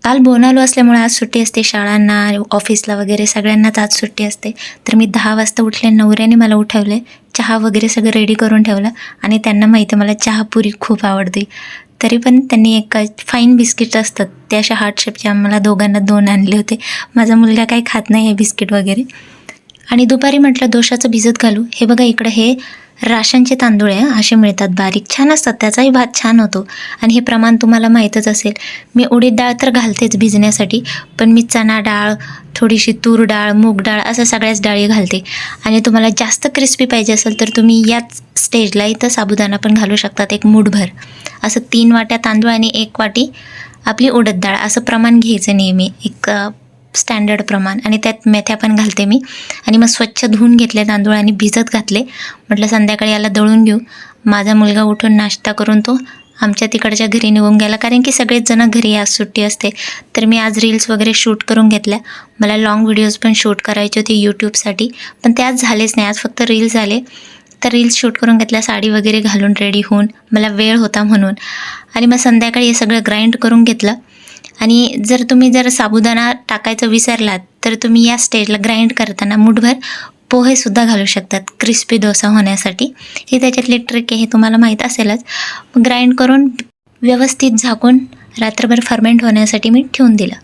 काल बोनालू असल्यामुळे आज सुट्टी असते शाळांना, ऑफिसला वगैरे सगळ्यांनाच आज सुट्टी असते. तर मी 10 वाजता उठले, नवऱ्याने मला उठवले, चहा वगैरे सगळं रेडी करून ठेवलं आणि त्यांना माहिती आहे मला चहापुरी खूप आवडते. तरी पण त्यांनी एक फाईन बिस्किट असतात ते अशा हार्ट शेपचे आम्हाला दोघांना 2 आणले होते. माझा मुलगा काही खात नाही हे बिस्किट वगैरे. आणि दुपारी म्हटलं दोशाचं भिजत घालू. हे बघा इकडं हे राशनचे तांदूळ आहे, असे मिळतात बारीक, छान असतात, त्याचाही भात छान होतो. आणि हे प्रमाण तुम्हाला माहीतच असेल. मी उडीद डाळ तर घालतेच भिजण्यासाठी, पण मी चणा डाळ, थोडीशी तूर डाळ, मूग डाळ असं सगळ्याच डाळी घालते. आणि तुम्हाला जास्त क्रिस्पी पाहिजे असेल तर तुम्ही याच स्टेजला इथं साबुदाणा पण घालू शकतात, एक मूठभर. असं 3 वाट्या तांदूळ आणि 1 वाटी आपली उडद डाळ असं प्रमाण घ्यायचं नेहमी, एक स्टँडर्ड प्रमाण. आणि त्यात मेथ्या पण घालते मी. आणि मग स्वच्छ धुवून घेतले तांदूळ आणि भिजत घातले. म्हटलं संध्याकाळी याला दळून घेऊ. माझा मुलगा उठून नाश्ता करून तो आमच्या तिकडच्या घरी निघून गेला, कारण की सगळेच जण घरी आज सुट्टी असते. तर मी आज रील्स वगैरे शूट करून घेतल्या. मला लाँग व्हिडिओज पण शूट करायचे होते यूट्यूबसाठी, पण ते आज झालेच नाही. आज फक्त रील्स झाले. तर रील्स शूट करून घेतल्या, साडी वगैरे घालून रेडी होऊन, मला वेळ होता म्हणून. आणि मग संध्याकाळी हे सगळं ग्राइंड करून घेतलं. आणि जर साबुदाणा टाकायचं विसरलात तर तुम्ही या स्टेजला ग्राइंड करताना मूठभर पोहेसुद्धा घालू शकतात क्रिस्पी डोसा होण्यासाठी. ही त्याच्यातली ट्रिक आहे, हे तुम्हाला माहीत असेलच. ग्राइंड करून व्यवस्थित झाकून रात्रभर फर्मेंट होण्यासाठी मी ठेवून दिलं.